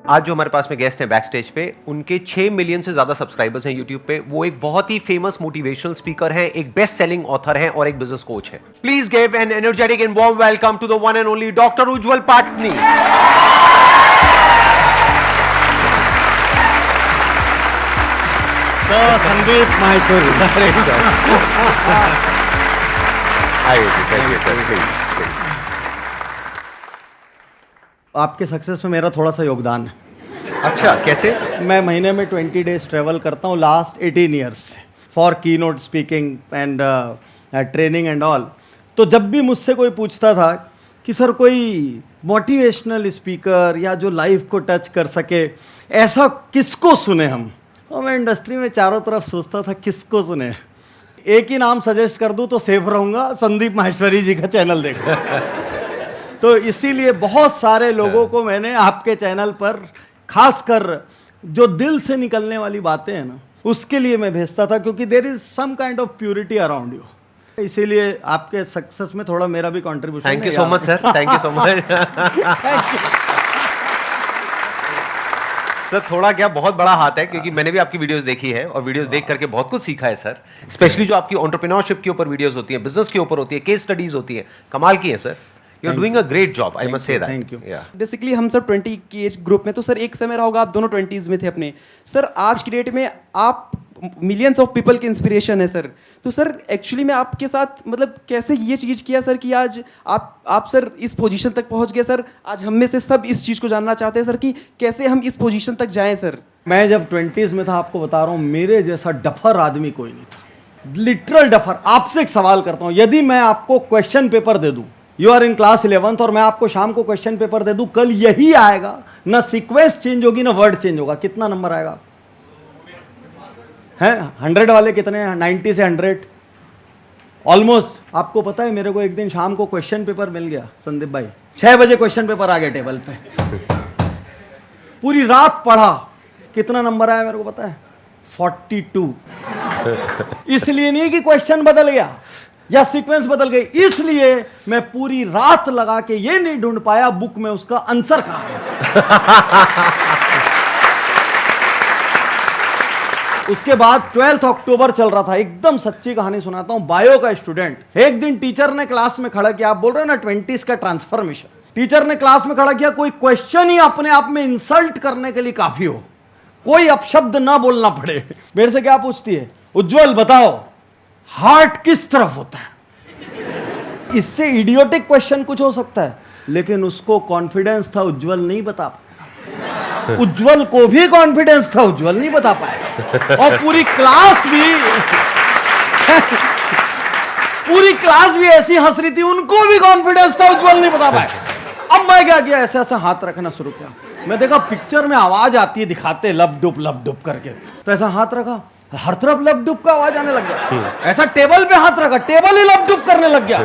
आज जो हमारे पास में गेस्ट हैं बैक स्टेज पे, उनके 6 मिलियन से ज्यादा सब्सक्राइबर्स हैं यूट्यूब पे। वो एक बहुत ही फेमस मोटिवेशनल स्पीकर हैं, एक बेस्ट सेलिंग ऑथर हैं और एक बिजनेस कोच हैं। Please give an energetic and warm welcome to the one and only doctor Ujjwal Patni. तो संदीप माहेश्वरी आपके सक्सेस में मेरा थोड़ा सा योगदान है। अच्छा, कैसे? मैं महीने में 20 डेज ट्रेवल करता हूँ लास्ट 18 ईयर्स से फॉर की note speaking and training and all. तो जब भी मुझसे कोई पूछता था कि सर कोई मोटिवेशनल स्पीकर या जो लाइफ को टच कर सके, ऐसा किसको सुने हम, और मैं इंडस्ट्री में चारों तरफ सोचता था किसको सुने। एक ही नाम सजेस्ट कर दूं तो सेफ रहूंगा, संदीप माहेश्वरी जी का चैनल देखो। तो इसीलिए बहुत सारे लोगों को मैंने आपके चैनल पर खासकर जो दिल से निकलने वाली बातें हैं ना, उसके लिए मैं भेजता था, क्योंकि there is some kind of purity around you. इसीलिए आपके सक्सेस में थोड़ा मेरा भी कंट्रीब्यूशन है। Thank you so much sir, thank you so much. Sir थोड़ा क्या बहुत बड़ा हाथ है, क्योंकि मैंने भी आपकी वीडियोस देखी है और वीडियोस देख करके बहुत कुछ सीखा है सर। स्पेशली जो आपकी एंटरप्रेन्योरशिप के ऊपर वीडियोस होती है, बिजनेस के ऊपर होती है, केस स्टडीज होती है, कमाल की है सर। You are doing a great job, I must say that. Thank you. Basically हम सब 20 की एज ग्रुप में, तो सर एक समय रहा होगा आप दोनों 20s में थे अपने। सर आज की डेट में आप मिलियंस ऑफ पीपल की इंस्पिरेशन है सर। तो सर एक्चुअली मैं आपके साथ मतलब कैसे ये चीज़ किया सर कि आज आप सर इस पोजीशन तक पहुंच गए सर। आज हम में से सब इस चीज़ को जानना चाहते हैं सर कि कैसे हम इस पोजीशन तक जाएं सर। मैं जब 20s में था, आपको बता रहा हूँ, मेरे जैसा डफर आदमी कोई नहीं था, लिटरल डफर। आपसे एक सवाल करता हूँ, यदि मैं आपको क्वेश्चन पेपर दे दूँ, you are in class 11th, और मैं आपको शाम को क्वेश्चन पेपर दे दूँ, कल यही आएगा, ना सीक्वेंस चेंज होगी ना वर्ड चेंज होगा, कितना नंबर आएगा? हैं 100 वाले कितने हैं? 90 से 100 ऑलमोस्ट। आपको पता है मेरे को एक दिन शाम को क्वेश्चन पेपर मिल गया संदीप भाई, 6 बजे क्वेश्चन पेपर आ गया टेबल पे। पूरी रात पढ़ा, कितना नंबर आया मेरे को पता है? 42। इसलिए नहीं कि क्वेश्चन बदल गया या सीक्वेंस बदल गई, इसलिए मैं पूरी रात लगा के ये नहीं ढूंढ पाया बुक में उसका आंसर कहां है। उसके बाद 12 अक्टूबर चल रहा था, एकदम सच्ची कहानी सुनाता हूं। बायो का स्टूडेंट, एक दिन टीचर ने क्लास में खड़ा किया, आप बोल रहे हो ना 20s का ट्रांसफॉर्मेशन, टीचर ने क्लास में खड़ा किया, कोई क्वेश्चन ही अपने आप में इंसल्ट करने के लिए काफी हो, कोई अपशब्द ना बोलना पड़े। मेरे से क्या पूछती है, उज्जवल बताओ हार्ट किस तरफ होता है? इससे इडियोटिक क्वेश्चन कुछ हो सकता है, लेकिन उसको कॉन्फिडेंस था, उज्जवल नहीं बता पाया। उज्जवल को भी कॉन्फिडेंस था, उज्जवल नहीं बता पाया। और पूरी क्लास भी ऐसी हंस रही थी, उनको भी कॉन्फिडेंस था, उज्जवल नहीं बता पाया। अब मैं क्या किया, ऐसे ऐसे हाथ रखना शुरू किया। मैं देखा पिक्चर में आवाज आती है, दिखाते लब डुब करके, तो ऐसा हाथ रखा, हर तरफ लब डुब का आवाज आने लग गया। ऐसा टेबल पे हाथ रखा, टेबल ही लब डुब करने लग गया।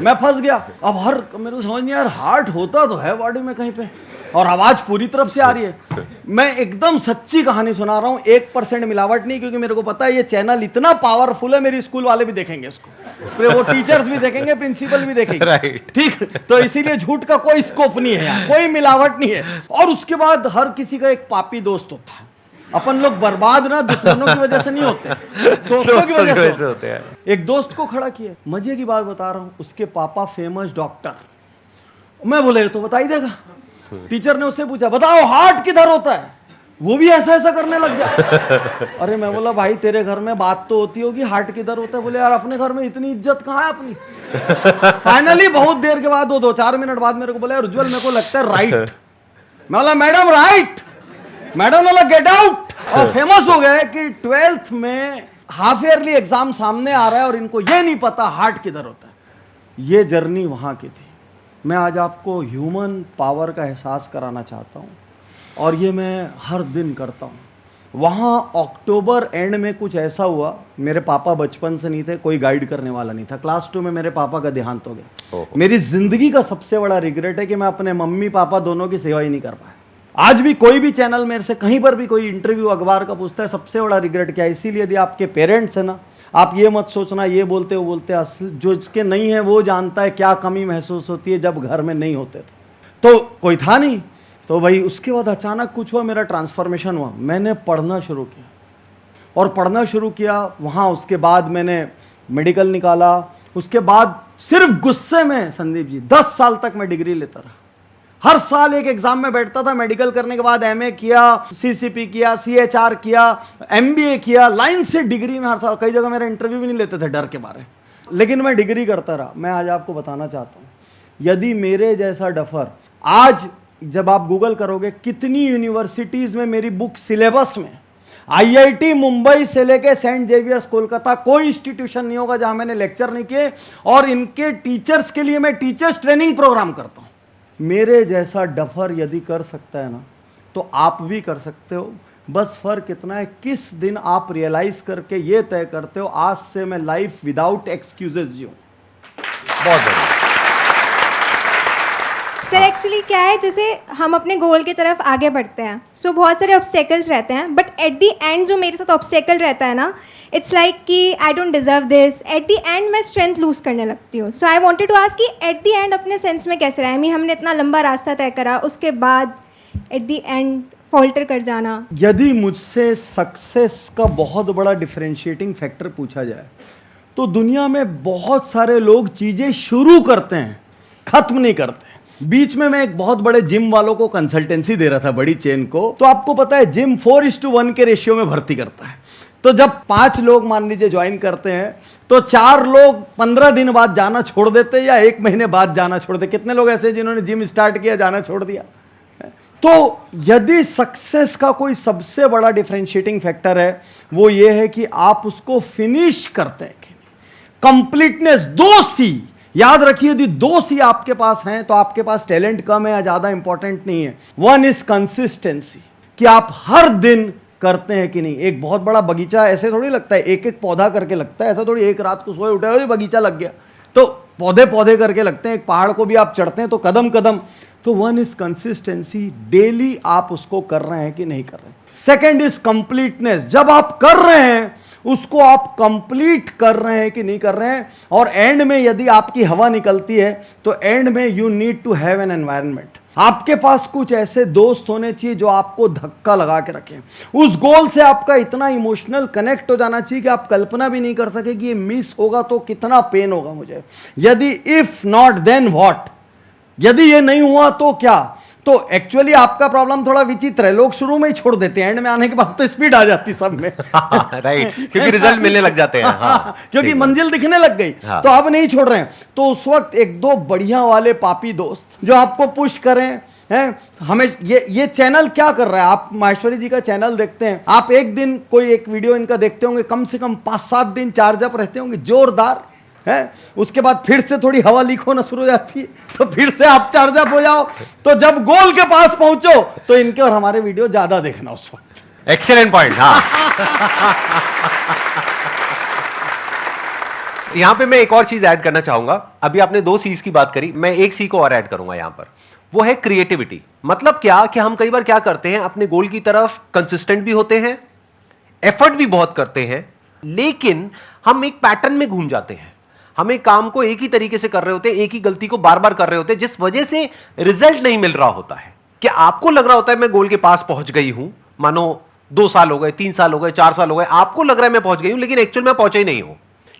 मैं फंस गया। अब मेरे को समझ नहीं यार, हार्ट होता तो है बॉडी में कहीं पे, और आवाज पूरी तरफ से आ रही है। मैं एकदम सच्ची कहानी सुना रहा हूं, 1% मिलावट नहीं, क्योंकि मेरे को पता है ये चैनल इतना पावरफुल है, मेरी स्कूल वाले भी देखेंगे इसको, फिर वो टीचर्स भी देखेंगे, प्रिंसिपल भी देखेंगे, ठीक। तो इसीलिए झूठ का कोई स्कोप नहीं है यहाँ, कोई मिलावट नहीं है। और उसके बाद हर किसी का एक पापी दोस्त होता है। अपन लोग बर्बाद ना दुश्मनों की वजह से नहीं होते, दोस्तों की वजह से होते हैं। एक दोस्त को खड़ा किया, मजे की बात बता रहा हूं, उसके पापा फेमस डॉक्टर। मैं बोले तो बता ही देगा। टीचर ने उससे पूछा, बताओ हार्ट किधर होता है? वो भी ऐसा ऐसा करने लग गया। अरे मैं बोला, भाई तेरे घर में बात तो होती होगी, हार्ट किधर होता है? बोले यार अपने घर में इतनी इज्जत कहाँ है अपनी। फाइनली बहुत देर के बाद, 2-4 मिनट बाद मेरे को बोला, उज्जवल मेरे को लगता है राइट। मैं बोला मैडम राइट, मैडम बोला गेट आउट। और फेमस हो गए कि 12th में हाफ ईयरली एग्जाम सामने आ रहा है और इनको ये नहीं पता हार्ट किधर होता है। ये जर्नी वहां की थी। मैं आज आपको ह्यूमन पावर का एहसास कराना चाहता हूँ, और ये मैं हर दिन करता हूँ। वहाँ अक्टूबर एंड में कुछ ऐसा हुआ, मेरे पापा बचपन से नहीं थे, कोई गाइड करने वाला नहीं था। क्लास 2 में मेरे पापा का देहांत हो गया। मेरी जिंदगी का सबसे बड़ा रिग्रेट है कि मैं अपने मम्मी पापा दोनों की सेवा ही नहीं कर पाया। आज भी कोई भी चैनल मेरे से कहीं पर भी कोई इंटरव्यू अखबार का पूछता है, सबसे बड़ा रिग्रेट क्या है? इसीलिए यदि आपके पेरेंट्स है ना, आप ये मत सोचना ये बोलते वो बोलते, असल जो इसके नहीं है वो जानता है क्या कमी महसूस होती है जब घर में नहीं होते थे। तो कोई था नहीं, तो भाई उसके बाद अचानक कुछ हुआ, मेरा ट्रांसफॉर्मेशन हुआ, मैंने पढ़ना शुरू किया और पढ़ना शुरू किया वहाँ। उसके बाद मैंने मेडिकल निकाला, उसके बाद सिर्फ गुस्से में संदीप जी 10 साल तक मैं डिग्री लेता रहा। हर साल एक एग्जाम में बैठता था, मेडिकल करने के बाद एमए किया, सीसीपी किया, सीएचआर किया, एमबीए किया, लाइन से डिग्री में हर साल। कई जगह मेरा इंटरव्यू भी नहीं लेते थे डर के मारे, लेकिन मैं डिग्री करता रहा। मैं आज आपको बताना चाहता हूँ, यदि मेरे जैसा डफर, आज जब आप गूगल करोगे कितनी यूनिवर्सिटीज में मेरी बुक सिलेबस में, आईआईटी मुंबई से लेके सेंट जेवियर्स कोलकाता, कोई इंस्टीट्यूशन नहीं होगा जहां मैंने लेक्चर नहीं किए। और इनके टीचर्स के लिए मैं टीचर्स ट्रेनिंग प्रोग्राम करता हूं। मेरे जैसा डफर यदि कर सकता है ना, तो आप भी कर सकते हो। बस फर्क इतना है किस दिन आप रियलाइज करके ये तय करते हो आज से मैं लाइफ विदाउट एक्सक्यूजेस जीऊं। बहुत बढ़िया सर। एक्चुअली क्या है, जैसे हम अपने गोल की तरफ आगे बढ़ते हैं, सो बहुत सारे ऑब्स्टेकल्स रहते हैं, बट एट द एंड जो मेरे साथ ऑब्स्टेकल रहता है ना, इट्स लाइक कि I don't deserve this. At the end मैं स्ट्रेंथ लूज करने लगती हूँ। सो आई वांटेड टू आस्क कि एट द एंड अपने सेंस में कैसे रहा, आई मीन हमने इतना लंबा रास्ता तय करा, उसके बाद एट द एंड फॉल्टर कर जाना। यदि मुझसे सक्सेस का बहुत बड़ा डिफरेंशिएटिंग फैक्टर पूछा जाए, तो दुनिया में बहुत सारे लोग चीजें शुरू करते हैं, खत्म नहीं करते। बीच में मैं एक बहुत बड़े जिम वालों को कंसल्टेंसी दे रहा था, बड़ी चेन को। तो आपको पता है जिम 4:1 के रेशियो में भर्ती करता है। तो जब 5 लोग मान लीजिए ज्वाइन करते हैं, तो 4 लोग 15 दिन बाद जाना छोड़ देते या 1 महीने बाद जाना छोड़ देते। कितने लोग ऐसे जिन्होंने जिम स्टार्ट किया जाना छोड़ दिया। तो यदि सक्सेस का कोई सबसे बड़ा डिफरेंशिएटिंग फैक्टर है, वो ये है कि आप उसको फिनिश करते हैं कि नहीं। कंप्लीटनेस, 2 C याद रखिए। यदि 2 C आपके पास हैं तो आपके पास टैलेंट कम है या ज्यादा इंपॉर्टेंट नहीं है। 1 इज कंसिस्टेंसी, कि आप हर दिन करते हैं कि नहीं। एक बहुत बड़ा बगीचा ऐसे थोड़ी लगता है, एक एक पौधा करके लगता है। ऐसा थोड़ी एक रात को सोए उठे बगीचा लग गया, तो पौधे पौधे करके लगते हैं। एक पहाड़ को भी आप चढ़ते हैं तो कदम कदम। तो 1 इज कंसिस्टेंसी, डेली आप उसको कर रहे हैं कि नहीं कर रहे हैं। सेकेंड इज कंप्लीटनेस, जब आप कर रहे हैं उसको आप कंप्लीट कर रहे हैं कि नहीं कर रहे हैं। और एंड में यदि आपकी हवा निकलती है तो एंड में you need to have an environment. आपके पास कुछ ऐसे दोस्त होने चाहिए जो आपको धक्का लगा के रखें। उस गोल से आपका इतना इमोशनल कनेक्ट हो जाना चाहिए कि आप कल्पना भी नहीं कर सके कि ये मिस होगा तो कितना पेन होगा मुझे। यदि इफ नॉट देन व्हाट, यदि ये नहीं हुआ तो क्या। तो एक्चुअली आपका प्रॉब्लम थोड़ा विचित्र है, लोग शुरू में ही छोड़ देते हैं, एंड में आने के बाद तो स्पीड आ जाती सब में। राइट, क्योंकि रिजल्ट मिलने लग जाते हैं। हाँ, क्योंकि मंजिल दिखने लग गई। हाँ। तो अब नहीं छोड़ रहे हैं। तो उस वक्त 1-2 बढ़िया वाले पापी दोस्त जो आपको पुश करें हैं। हमें ये चैनल क्या कर रहा है, आप माहेश्वरी जी का चैनल देखते हैं, आप एक दिन कोई एक वीडियो इनका देखते होंगे, कम से कम 5-7 दिन चार्ज अप रहते होंगे, जोरदार है। उसके बाद फिर से थोड़ी हवा लीक होना शुरू हो जाती है, तो फिर से आप चार्ज अप हो जाओ। तो जब गोल के पास पहुंचो तो इनके और हमारे वीडियो ज्यादा देखना उस वक्त। Excellent point. हाँ यहां पे मैं एक और चीज ऐड करना चाहूंगा। अभी आपने 2 C's की बात करी, मैं एक C को और ऐड करूंगा यहां पर, वो है क्रिएटिविटी। मतलब क्या कि हम कई बार क्या करते हैं, अपने गोल की तरफ कंसिस्टेंट भी होते हैं, एफर्ट भी बहुत करते हैं, लेकिन हम एक पैटर्न में घूम जाते हैं। हम एक काम को एक ही तरीके से कर रहे होते हैं, एक ही गलती को बार बार कर रहे होते हैं, जिस वजह से रिजल्ट नहीं मिल रहा होता है। क्या आपको लग रहा होता है मैं गोल के पास पहुंच गई हूं, मानो 2 साल हो गए, 3 साल हो गए, 4 साल हो गए, आपको लग रहा है मैं पहुंच गई हूं, लेकिन एक्चुअल में पहुंचा ही नहीं हूं,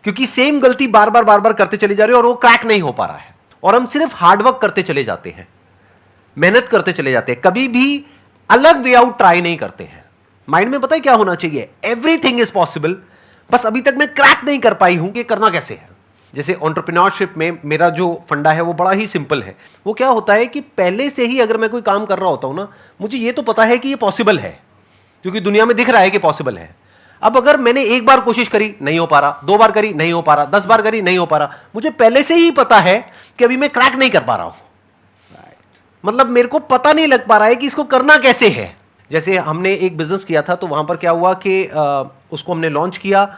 क्योंकि सेम गलती बार बार करते चली जा रही है और वो क्रैक नहीं हो पा रहा है। और हम सिर्फ हार्डवर्क करते चले जाते हैं, मेहनत करते चले जाते हैं, कभी भी अलग वे आउट ट्राई नहीं करते हैं। माइंड में पता है क्या होना चाहिए, एवरीथिंग इज पॉसिबल, बस अभी तक मैं क्रैक नहीं कर पाई हूं कि करना कैसे है। जैसे एंटरप्रेन्योरशिप में मेरा जो फंडा है वो बड़ा ही सिंपल है। वो क्या होता है कि पहले से ही अगर मैं कोई काम कर रहा होता हूं ना, मुझे ये तो पता है कि ये पॉसिबल है, क्योंकि दुनिया में दिख रहा है कि पॉसिबल है। अब अगर मैंने एक बार कोशिश करी, नहीं हो पा रहा, 2 बार करी, नहीं हो पा रहा, 10 बार करी, नहीं हो पा रहा, मुझे पहले से ही पता है कि अभी मैं क्रैक नहीं कर पा रहा हूं। मतलब मेरे को पता नहीं लग पा रहा है कि इसको करना कैसे है। जैसे हमने एक बिजनेस किया था, तो वहां पर क्या हुआ कि उसको हमने लॉन्च किया,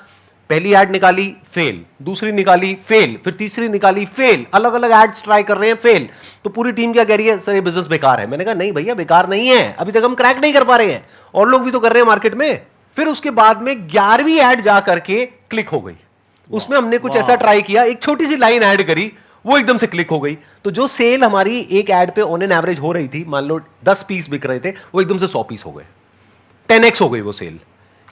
पहली ऐड निकाली, फेल, दूसरी निकाली, फेल, फिर तीसरी निकाली, फेल, अलग अलग एड्स ट्राई कर रहे हैं, फेल। तो पूरी टीम क्या कह रही है, सर ये बिजनेस बेकार है। मैंने कहा नहीं भैया, बेकार नहीं है, अभी तक हम क्रैक नहीं कर पा रहे हैं, और लोग भी तो कर रहे हैं मार्केट में। फिर उसके बाद में 11वीं ऐड जा करके क्लिक हो गई। उसमें हमने कुछ ऐसा ट्राई किया, एक छोटी सी लाइन ऐड करी, वो एकदम से क्लिक हो गई। तो जो सेल हमारी एक एड पे ऑन एन एवरेज हो रही थी, मान लो 10 पीस बिक रहे थे, वो एकदम से 100 पीस हो गए, 10x हो गई वो सेल।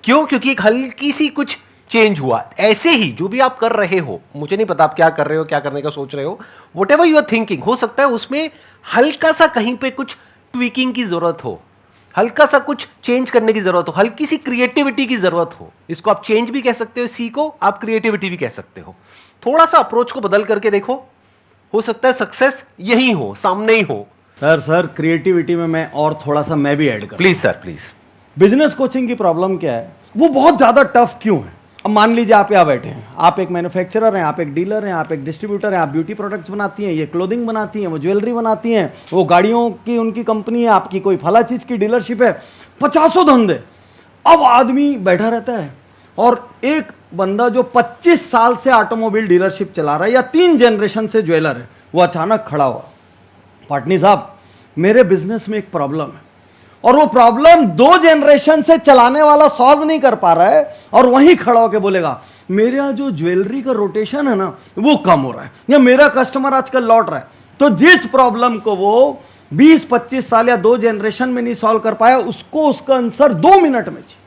क्यों? क्योंकि एक हल्की सी कुछ चेंज हुआ। ऐसे ही जो भी आप कर रहे हो, मुझे नहीं पता आप क्या कर रहे हो, क्या करने का सोच रहे हो, whatever you are thinking, हो सकता है उसमें हल्का सा कहीं पे कुछ ट्वीकिंग की जरूरत हो, हल्का सा कुछ चेंज करने की जरूरत हो, हल्की सी क्रिएटिविटी की जरूरत हो। इसको आप चेंज भी कह सकते हो, सीखो, आप क्रिएटिविटी भी कह सकते हो। थोड़ा सा अप्रोच को बदल करके देखो, हो सकता है सक्सेस यही हो, सामने ही हो। सर क्रिएटिविटी में मैं और थोड़ा सा मैं भी ऐड कर। Please sir, please. Business coaching की प्रॉब्लम क्या है, वो बहुत ज्यादा टफ क्यों है? अब मान लीजिए आप यहाँ बैठे हैं, आप एक मैन्युफैक्चरर हैं, आप एक डीलर हैं, आप एक डिस्ट्रीब्यूटर हैं, आप ब्यूटी प्रोडक्ट्स बनाती हैं, ये क्लोथिंग बनाती हैं, वो ज्वेलरी बनाती हैं, वो गाड़ियों की उनकी कंपनी है, आपकी कोई फला चीज की डीलरशिप है, 50 धंधे। अब आदमी बैठा रहता है और एक बंदा जो 25 साल से ऑटोमोबाइल डीलरशिप चला रहा है या 3 जनरेशन से ज्वेलर है, वो अचानक खड़ा हुआ, पाटनी साहब मेरे बिजनेस में एक प्रॉब्लम है, और वो प्रॉब्लम 2 जनरेशन से चलाने वाला सॉल्व नहीं कर पा रहा है, और वहीं खड़ा होकर बोलेगा मेरे यहाँ जो ज्वेलरी का रोटेशन है ना वो कम हो रहा है, या मेरा कस्टमर आजकल लौट रहा है। तो जिस प्रॉब्लम को वो 20-25 साल या 2 जनरेशन में नहीं सॉल्व कर पाया, उसको उसका आंसर 2 मिनट में चाहिए।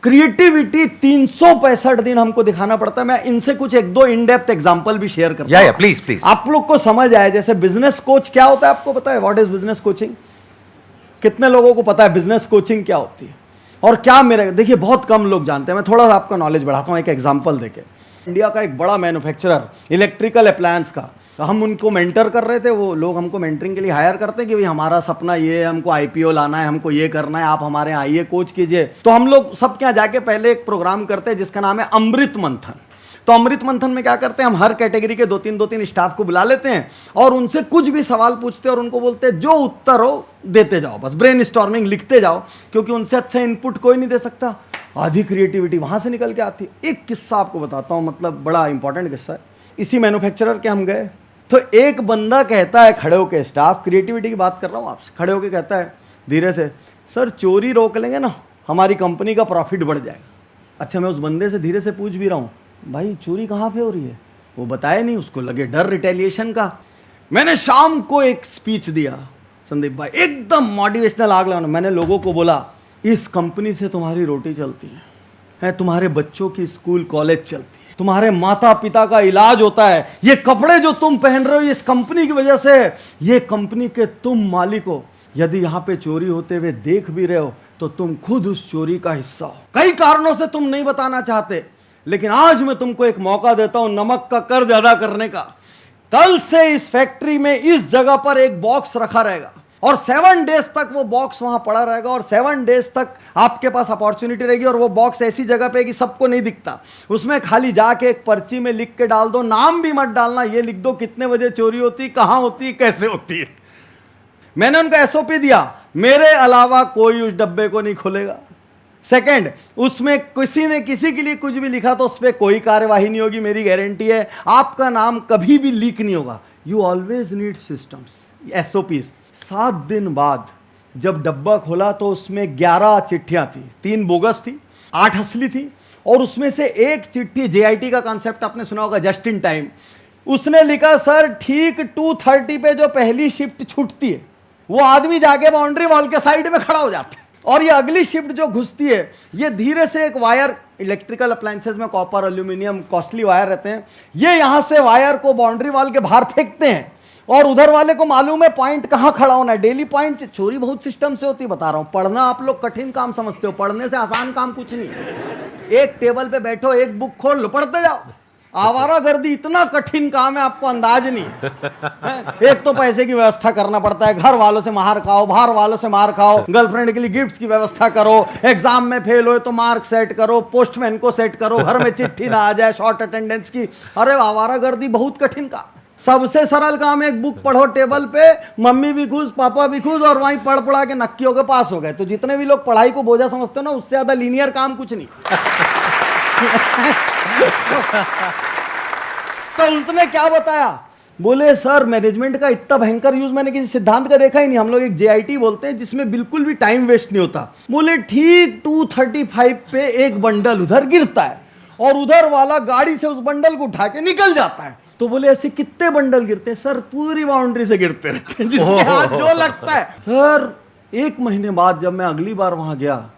क्रिएटिविटी 365 दिन हमको दिखाना पड़ता है। मैं इनसे कुछ 1-2 इन डेप्थ एग्जांपल भी शेयर करता हूं, प्लीज प्लीज, आप लोग को समझ आए। जैसे बिजनेस कोच क्या होता है, आपको पता है व्हाट इज बिजनेस कोचिंग? कितने लोगों को पता है बिजनेस कोचिंग क्या होती है? और क्या मेरे, देखिए बहुत कम लोग जानते हैं, मैं थोड़ा सा आपका नॉलेज बढ़ाता हूं एक एग्जांपल देके। इंडिया का एक बड़ा मैन्युफैक्चरर इलेक्ट्रिकल अप्लायंस का, तो हम उनको मेंटर कर रहे थे, वो लोग हमको मेंटरिंग के लिए हायर करते हैं कि भाई हमारा सपना ये है, हमको आईपीओ लाना है, हमको ये करना है, आप हमारे यहाँ आइए कोच कीजिए। तो हम लोग सब क्या जाके पहले एक प्रोग्राम करते हैं जिसका नाम है अमृत मंथन। तो अमृत मंथन में क्या करते हैं, हम हर कैटेगरी के 2-3 स्टाफ को बुला लेते हैं और उनसे कुछ भी सवाल पूछते हैं और उनको बोलते हैं जो उत्तर हो देते जाओ, बस ब्रेनस्टॉर्मिंग लिखते जाओ, क्योंकि उनसे अच्छा इनपुट कोई नहीं दे सकता। आधी क्रिएटिविटी वहां से निकल के आती है। एक किस्सा आपको बताता हूं, मतलब बड़ा इंपॉर्टेंट किस्सा है। इसी मैन्युफैक्चरर के हम गए, तो एक बंदा कहता है खड़े होके, स्टाफ क्रिएटिविटी की बात कर रहा हूँ आपसे, खड़े होके कहता है धीरे से, सर चोरी रोक लेंगे ना हमारी कंपनी का प्रॉफिट बढ़ जाएगा। अच्छा, मैं उस बंदे से धीरे से पूछ भी रहा हूँ, भाई चोरी कहाँ पे हो रही है? वो बताया नहीं, उसको लगे डर रिटेलिएशन का। मैंने शाम को एक स्पीच दिया संदीप भाई, एकदम मोटिवेशनल आग लगाना। मैंने लोगों को बोला इस कंपनी से तुम्हारी रोटी चलती है, तुम्हारे बच्चों की स्कूल कॉलेज चलती है, तुम्हारे माता पिता का इलाज होता है, ये कपड़े जो तुम पहन रहे हो ये इस कंपनी की वजह से, ये कंपनी के तुम मालिक हो। यदि यहाँ पे चोरी होते हुए देख भी रहे हो तो तुम खुद उस चोरी का हिस्सा हो। कई कारणों से तुम नहीं बताना चाहते, लेकिन आज मैं तुमको एक मौका देता हूं नमक का कर्ज अदा करने का। कल से इस फैक्ट्री में इस जगह पर एक बॉक्स रखा रहेगा और 7 डेज तक वो बॉक्स वहां पड़ा रहेगा, और 7 डेज तक आपके पास अपॉर्चुनिटी रहेगी। और वो बॉक्स ऐसी जगह पे कि सबको नहीं दिखता, उसमें खाली जाके एक पर्ची में लिख के डाल दो, नाम भी मत डालना, ये लिख दो कितने बजे चोरी होती, कहां होती, कैसे होती है। मैंने उनको एसओपी दिया, मेरे अलावा कोई उस डब्बे को नहीं खोलेगा। सेकंड, उसमें किसी ने किसी के लिए कुछ भी लिखा तो उस पर कोई कार्यवाही नहीं होगी, मेरी गारंटी है। आपका नाम कभी भी लीक नहीं होगा। You always need systems, SOPs. 7 दिन बाद जब डब्बा खोला तो उसमें 11 चिट्ठियां थी, 3 बोगस थी, 8 असली थी, और उसमें से एक चिट्ठी, जेआईटी का कॉन्सेप्ट आपने सुना होगा, जस्ट इन टाइम। उसने लिखा सर ठीक 2:30 पे जो पहली शिफ्ट छूटती है वो आदमी जाके बाउंड्री वॉल के साइड में खड़ा हो जाता है, और ये अगली शिफ्ट जो घुसती है ये धीरे से एक वायर, इलेक्ट्रिकल अप्लायंसेस में कॉपर एल्यूमिनियम कॉस्टली वायर रहते हैं, ये यहां से वायर को बाउंड्री वॉल के बाहर फेंकते हैं, और उधर वाले को मालूम है पॉइंट कहां खड़ा होना है। डेली पॉइंट चोरी बहुत सिस्टम से होती है, बता रहा हूं। पढ़ना आप लोग कठिन काम समझते हो, पढ़ने से आसान काम कुछ नहीं है। एक टेबल पे बैठो, एक बुक खोल लो, पढ़ते जाओ। आवारागर्दी इतना कठिन काम है, आपको अंदाज नहीं है। एक तो पैसे की व्यवस्था करना पड़ता है, घर वालों से मार खाओ, बाहर वालों से मार खाओ, गर्लफ्रेंड के लिए गिफ्ट की व्यवस्था करो, एग्जाम में फेल हो तो मार्क सेट करो, पोस्टमैन को सेट करो, घर में चिट्ठी ना आ जाए शॉर्ट अटेंडेंस की। अरे आवारागर्दी बहुत कठिन काम। सबसे सरल काम है, एक बुक पढ़ो टेबल पे, मम्मी भी खुश, पापा भी खुश, और वहीं पढ़ पढ़ा के नक्कियों के पास हो गए। तो जितने भी लोग पढ़ाई को बोझा समझते हो ना, उससे ज्यादा लीनियर काम कुछ नहीं। तो उसने क्या बताया, बोले सर मैनेजमेंट का इतना भयंकर यूज मैंने किसी सिद्धांत का देखा ही नहीं। हम लोग एक जेआईटी बोलते हैं जिसमें बिल्कुल भी टाइम वेस्ट नहीं होता। बोले ठीक 2:35 पे एक बंडल उधर गिरता है और उधर वाला गाड़ी से उस बंडल को उठा के निकल जाता है। तो बोले ऐसे कितने बंडल गिरते हैं? सर पूरी बाउंड्री से गिरते रहते हैं, जिसके हाथ जो लगता है। सर 1 महीने बाद जब मैं अगली बार वहां गया,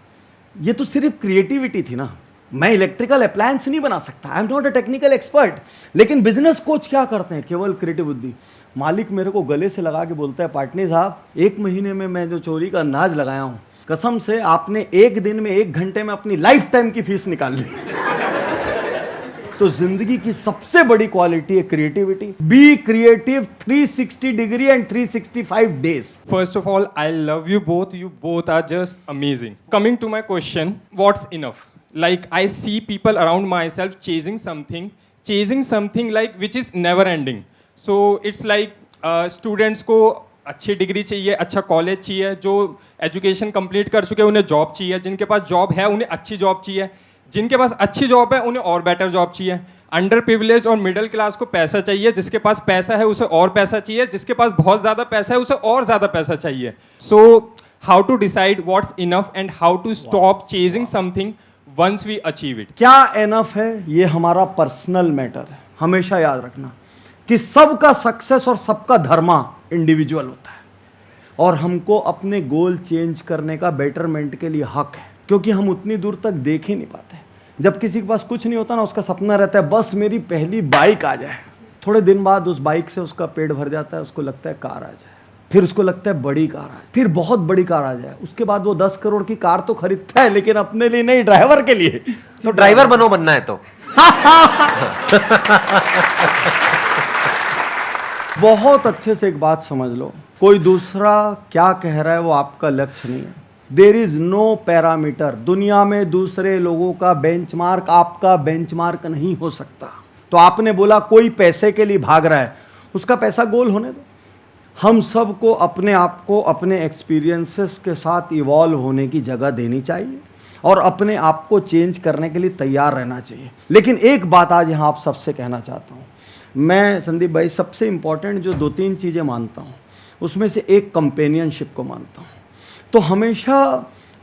ये तो सिर्फ क्रिएटिविटी थी ना, मैं इलेक्ट्रिकल अप्लायंस नहीं बना सकता, I am not a technical expert. लेकिन बिजनेस कोच क्या करते हैं? केवल क्रिएटिव बुद्धि। मालिक मेरे को गले से लगा के बोलता है, पार्टनर साहब 1 महीने में मैं जो चोरी का अंदाज लगाया हूं, कसम से आपने 1 दिन में 1 घंटे में अपनी लाइफ टाइम की फीस निकाल ली। तो जिंदगी की सबसे बड़ी क्वालिटी है creativity. Be creative 360 degree and 365 days. First of all, I love you both. You both are just amazing. Coming to my question, what's enough? Like, I see people around myself chasing something like which is never ending. So it's like students को अच्छी degree चाहिए, अच्छा college चाहिए, जो education complete कर चुके हैं उन्हें जॉब चाहिए, जिनके पास जॉब है उन्हें अच्छी जॉब चाहिए, जिनके पास अच्छी जॉब है उन्हें और बेटर जॉब चाहिए। अंडर प्रिविलेज और मिडिल क्लास को पैसा चाहिए, जिसके पास पैसा है उसे और पैसा चाहिए, जिसके पास बहुत ज़्यादा पैसा है उसे और ज़्यादा पैसा चाहिए। So how to decide what's enough and how to stop chasing something once we achieve it? क्या एनफ है ये हमारा पर्सनल मैटर है। हमेशा याद रखना कि सबका सक्सेस और सबका धर्मा इंडिविजुअल होता है, और हमको अपने गोल चेंज करने का बेटरमेंट के लिए हक है, क्योंकि हम उतनी दूर तक देख ही नहीं पाते। जब किसी के पास कुछ नहीं होता ना, उसका सपना रहता है बस मेरी पहली बाइक आ जाए। थोड़े दिन बाद उस बाइक से उसका पेट भर जाता है, उसको लगता है कार आ जाए, फिर उसको लगता है बड़ी कार आ जाए, फिर बहुत बड़ी कार आ जाए। उसके बाद वो 10 करोड़ की कार तो खरीदता है, लेकिन अपने लिए नहीं, ड्राइवर के लिए। तो ड्राइवर बनना है तो बहुत अच्छे से एक बात समझ लो, कोई दूसरा क्या कह रहा है वो आपका लक्ष्य नहीं है। There is no parameter. दुनिया में दूसरे लोगों का बेंचमार्क आपका बेंचमार्क नहीं हो सकता। तो आपने बोला कोई पैसे के लिए भाग रहा है, उसका पैसा गोल होने दो। हम सबको अपने आप को अपने एक्सपीरियंसेस के साथ इवॉल्व होने की जगह देनी चाहिए और अपने आप को चेंज करने के लिए तैयार रहना चाहिए। लेकिन एक बात आज यहाँ आप सबसे कहना चाहता हूँ, मैं संदीप भाई सबसे इम्पॉर्टेंट जो 2-3 चीज़ें मानता हूँ, उसमें से एक कंपेनियनशिप को मानता हूँ। तो हमेशा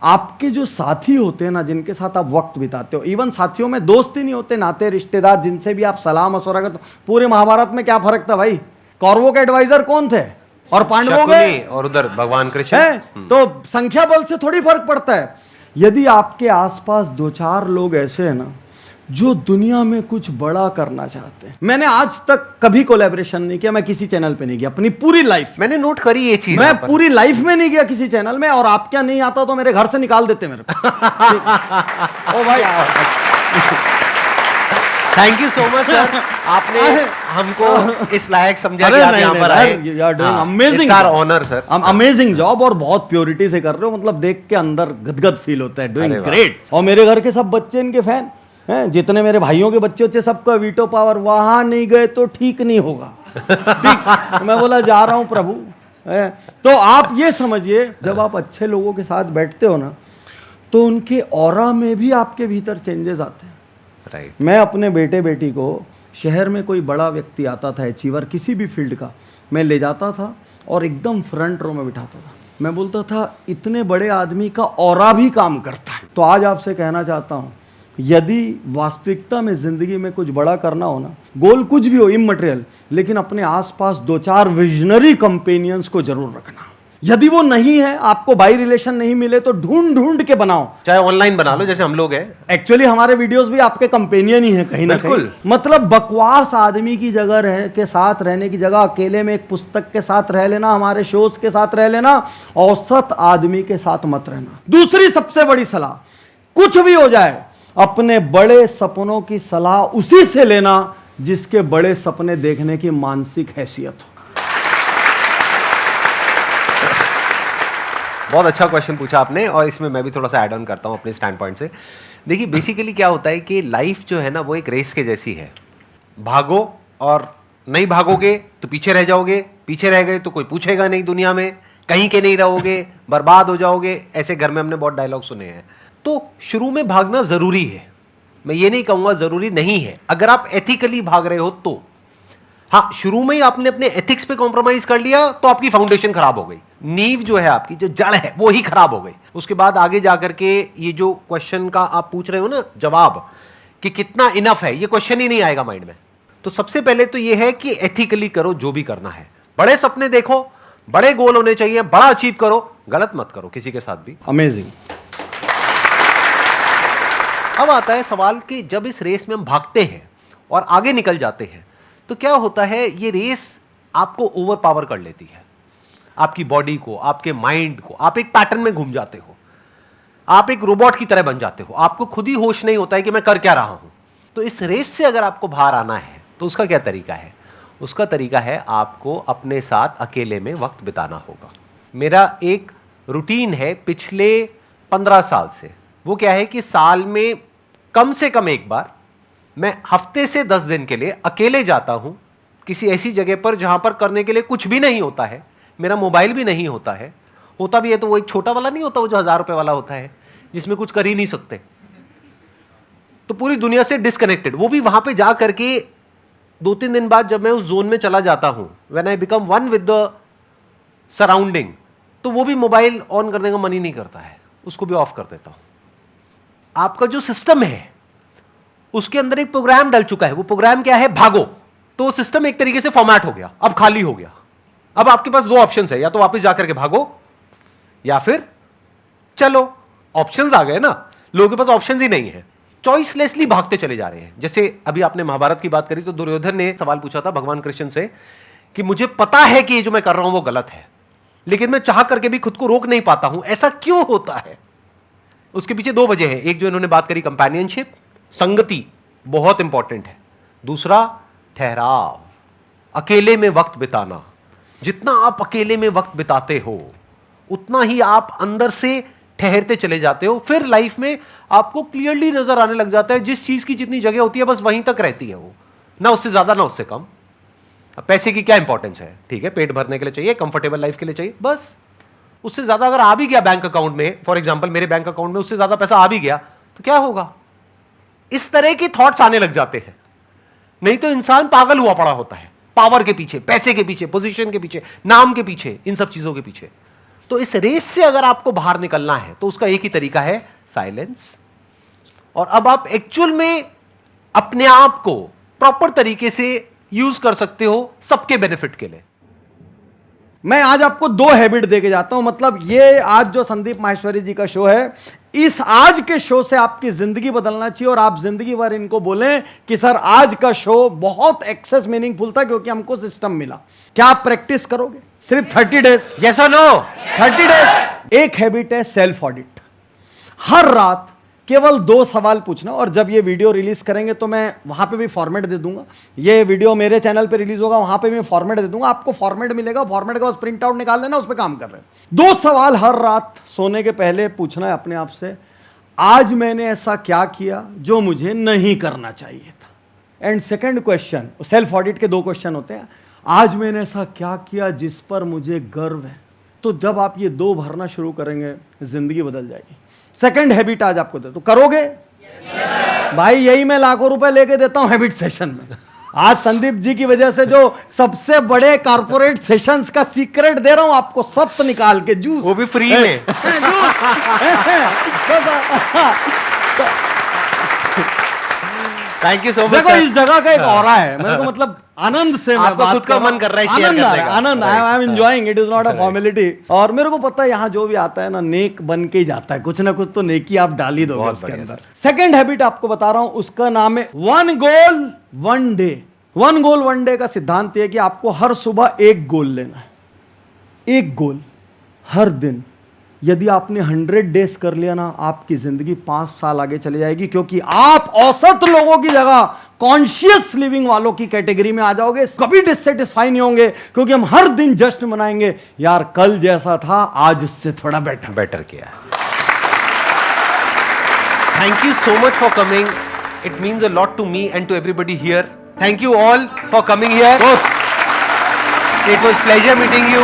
आपके जो साथी होते हैं ना, जिनके साथ आप वक्त बिताते हो, इवन साथियों में दोस्त ही नहीं होते, नाते रिश्तेदार जिनसे भी आप सलाह मशवरा करते हो। पूरे महाभारत में क्या फर्क था भाई? कौरवों के एडवाइजर कौन थे और पांडवों के, और उधर भगवान कृष्ण है। तो संख्या बल से थोड़ी फर्क पड़ता है। यदि आपके आसपास 2-4 लोग ऐसे हैं ना जो दुनिया में कुछ बड़ा करना चाहते हैं। मैंने आज तक कभी कोलैबोरेशन नहीं किया, मैं किसी चैनल पे नहीं गया अपनी पूरी लाइफ। मैंने नोट करी ये चीज, मैं पूरी लाइफ में नहीं गया किसी चैनल में, और आप क्या नहीं आता तो मेरे घर से निकाल देते मेरे को। ओ भाई thank you so much sir, आपने हमको इस लायक समझा कि अरे आप नहीं, यहाँ पर नहीं, आए। you are doing amazing It's our job. honor, sir. Amazing job, और बहुत प्योरिटी से कर रहे हो, मतलब देख के अंदर गदगद फील होता है। डूइंग अरे वाह। ग्रेट। और मेरे घर के सब बच्चे इनके फैन हैं, जितने मेरे भाइयों के बच्चे होते सबका वीटो पावर। वहां नहीं गए तो ठीक नहीं होगा। ठीक, मैं बोला जा रहा हूं प्रभु। तो आप ये समझिए, जब आप अच्छे लोगों के साथ बैठते हो ना, तो उनके ऑरा में भी आपके भीतर चेंजेस आते हैं। राइट। मैं अपने बेटे बेटी को, शहर में कोई बड़ा व्यक्ति आता था, अचीवर किसी भी फील्ड का, मैं ले जाता था और एकदम फ्रंट रो में बिठाता था। मैं बोलता था इतने बड़े आदमी का ऑरा भी काम करता है। तो आज आपसे कहना चाहता हूँ, यदि वास्तविकता में जिंदगी में कुछ बड़ा करना हो ना, गोल कुछ भी हो इमटेरियल, लेकिन अपने आसपास 2-4 विजनरी कंपेनियंस को जरूर रखना। यदि वो नहीं है, आपको बाई रिलेशन नहीं मिले, तो ढूंढ ढूंढ के बनाओ, चाहे ऑनलाइन बना लो जैसे हम लोग हैं। एक्चुअली हमारे वीडियोस भी आपके कंपेनियन ही है कहीं ना कहीं। मतलब बकवास आदमी की जगह के साथ रहने की जगह अकेले में एक पुस्तक के साथ रह लेना, हमारे शोज के साथ रह लेना, औसत आदमी के साथ मत रहना। दूसरी सबसे बड़ी सलाह, कुछ भी हो जाए, अपने बड़े सपनों की सलाह उसी से लेना जिसके बड़े सपने देखने की मानसिक हैसियत हो। बहुत अच्छा क्वेश्चन पूछा आपने, और इसमें मैं भी थोड़ा सा ऐड ऑन करता हूँ अपने स्टैंड पॉइंट से। देखिए बेसिकली क्या होता है कि लाइफ जो है ना, वो एक रेस के जैसी है। भागो, और नहीं भागोगे तो पीछे रह जाओगे, पीछे रह गए तो कोई पूछेगा नहीं दुनिया में, कहीं के नहीं रहोगे, बर्बाद हो जाओगे। ऐसे घर में हमने बहुत डायलॉग सुने हैं। तो शुरू में भागना जरूरी है, मैं ये नहीं कहूंगा जरूरी नहीं है, अगर आप एथिकली भाग रहे हो तो। हाँ, शुरू में ही आपने अपने एथिक्स पे कॉम्प्रोमाइज कर लिया तो आपकी फाउंडेशन खराब हो गई, नींव जो है आपकी, जो जड़ है वो ही खराब हो गई। उसके बाद आगे जाकर के ये जो क्वेश्चन का आप पूछ रहे हो ना जवाब, कि कितना इनफ है, ये क्वेश्चन ही नहीं आएगा माइंड में। तो सबसे पहले तो यह है कि एथिकली करो जो भी करना है, बड़े सपने देखो, बड़े गोल होने चाहिए, बड़ा अचीव करो, गलत मत करो किसी के साथ भी। अमेजिंग। अब आता है सवाल कि जब इस रेस में हम भागते हैं और आगे निकल जाते हैं तो क्या होता है, ये रेस आपको ओवर पावर कर लेती है, आपकी बॉडी को, आपके माइंड को, आप एक पैटर्न में घूम जाते हो, आप एक रोबोट की तरह बन जाते हो, आपको खुद ही होश नहीं होता है कि मैं कर क्या रहा हूं। तो इस रेस से अगर आपको बाहर आना है तो उसका क्या तरीका है? उसका तरीका है आपको अपने साथ अकेले में वक्त बिताना होगा। मेरा एक रूटीन है पिछले 15 साल से, वो क्या है कि साल में कम से कम एक बार मैं हफ्ते से 10 दिन के लिए अकेले जाता हूं किसी ऐसी जगह पर जहां पर करने के लिए कुछ भी नहीं होता है, मेरा मोबाइल भी नहीं होता है, होता भी है तो वो एक छोटा वाला नहीं होता, वो जो 1000 रुपए वाला होता है जिसमें कुछ कर ही नहीं सकते, तो पूरी दुनिया से डिस्कनेक्टेड। वो भी वहां पे जा करके 2-3 दिन बाद जब मैं उस जोन में चला जाता हूं, when I become one with the surrounding, तो वो भी मोबाइल ऑन करने का मन ही नहीं करता है, उसको भी ऑफ कर देता हूं। आपका जो सिस्टम है उसके अंदर एक प्रोग्राम डल चुका है, वो प्रोग्राम क्या है? भागो। तो वो सिस्टम एक तरीके से फॉर्मेट हो गया, अब खाली हो गया। अब आपके पास 2 ऑप्शंस है, या तो वापस जाकर के भागो या फिर चलो। ऑप्शंस आ गए ना, लोगों के पास ऑप्शंस ही नहीं है, चॉइसलेसली भागते चले जा रहे हैं। जैसे अभी आपने महाभारत की बात करी तो दुर्योधन ने सवाल पूछा था भगवान कृष्ण से कि मुझे पता है कि ये जो मैं कर रहा हूं वो गलत है, लेकिन मैं चाह करके भी खुद को रोक नहीं पाता हूं, ऐसा क्यों होता है? उसके पीछे 2 वजह है। एक जो इन्होंने बात करी कंपेनियनशिप, संगति बहुत इंपॉर्टेंट है। दूसरा ठहराव, अकेले में वक्त बिताना। जितना आप अकेले में वक्त बिताते हो उतना ही आप अंदर से ठहरते चले जाते हो। फिर लाइफ में आपको क्लियरली नजर आने लग जाता है जिस चीज की जितनी जगह होती है बस वहीं तक रहती है वो, ना उससे ज्यादा ना उससे कम। अब पैसे की क्या इंपॉर्टेंस है? ठीक है, पेट भरने के लिए चाहिए, कंफर्टेबल लाइफ के लिए चाहिए, बस। उससे ज्यादा अगर आ भी गया बैंक अकाउंट में, फॉर एग्जांपल मेरे बैंक अकाउंट में उससे ज्यादा पैसा आ भी गया तो क्या होगा? इस तरह के थॉट्स आने लग जाते हैं। नहीं तो इंसान पागल हुआ पड़ा होता है, पावर के पीछे, पैसे के पीछे, पोजीशन के पीछे, नाम के पीछे, इन सब चीजों के पीछे। तो इस रेस से अगर आपको बाहर निकलना है तो उसका एक ही तरीका है, साइलेंस। और अब आप एक्चुअल में अपने आप को प्रॉपर तरीके से यूज कर सकते हो सबके बेनिफिट के लिए। मैं आज आपको 2 हैबिट देके जाता हूं। मतलब ये आज जो संदीप माहेश्वरी जी का शो है, इस आज के शो से आपकी जिंदगी बदलना चाहिए और आप जिंदगी भर इनको बोलें कि सर आज का शो बहुत एक्सेस मीनिंगफुल था क्योंकि हमको सिस्टम मिला। क्या आप प्रैक्टिस करोगे? सिर्फ 30 डेज? यस और नो? 30 डेज। एक हैबिट है सेल्फ ऑडिट। हर रात केवल 2 सवाल पूछना, और जब ये वीडियो रिलीज करेंगे तो मैं वहां पे भी फॉर्मेट दे दूंगा। ये वीडियो मेरे चैनल पे रिलीज होगा, वहां पे भी मैं फॉर्मेट दे दूंगा, आपको फॉर्मेट मिलेगा। फॉर्मेट का बस प्रिंट आउट निकाल देना, उस पर काम कर रहे हैं। 2 सवाल हर रात सोने के पहले पूछना है अपने आप से, आज मैंने ऐसा क्या किया जो मुझे नहीं करना चाहिए था। And second question, self audit के 2 क्वेश्चन होते हैं, आज मैंने ऐसा क्या किया जिस पर मुझे गर्व है। तो जब आप ये 2 भरना शुरू करेंगे जिंदगी बदल जाएगी। सेकंड हैबिट आज आपको दे, तो करोगे? भाई यही मैं लाखों रुपए लेके देता हूं हैबिट सेशन में। आज संदीप जी की वजह से जो सबसे बड़े कारपोरेट सेशंस का सीक्रेट दे रहा हूं आपको, सत्त निकाल के, जूस, वो भी फ्री में। Thank you so much. देखो इस जगह का एक ऑरा है, मेरे को मतलब आनंद से मैं आपका बात खुद का कर रहा मन हूं। कर रहा है शेयर आनंद करने का। आनंद, I am enjoying, it is not a formality. और मेरे को पता है यहाँ जो भी आता है ना, नेक बन के ही जाता है, कुछ ना कुछ तो नेकी आप डाल ही दोगे बहुत उसके बढ़िया अंदर। सेकंड हैबिट आपको बता रहा हूं, उसका नाम है 1 गोल 1 डे। 1 गोल 1 डे का सिद्धांत है कि आपको हर सुबह 1 गोल लेना है, 1 गोल हर दिन। यदि आपने 100 डेज कर लिया ना, आपकी जिंदगी 5 साल आगे चली जाएगी, क्योंकि आप औसत लोगों की जगह कॉन्शियस लिविंग वालों की कैटेगरी में आ जाओगे। कभी डिससेटिस्फाई नहीं होंगे, क्योंकि हम हर दिन जश्न मनाएंगे, यार कल जैसा था आज उससे थोड़ा बेटर किया। Thank you so much for coming, it means a lot to me and to everybody here. Thank you all for coming here, it was pleasure meeting you.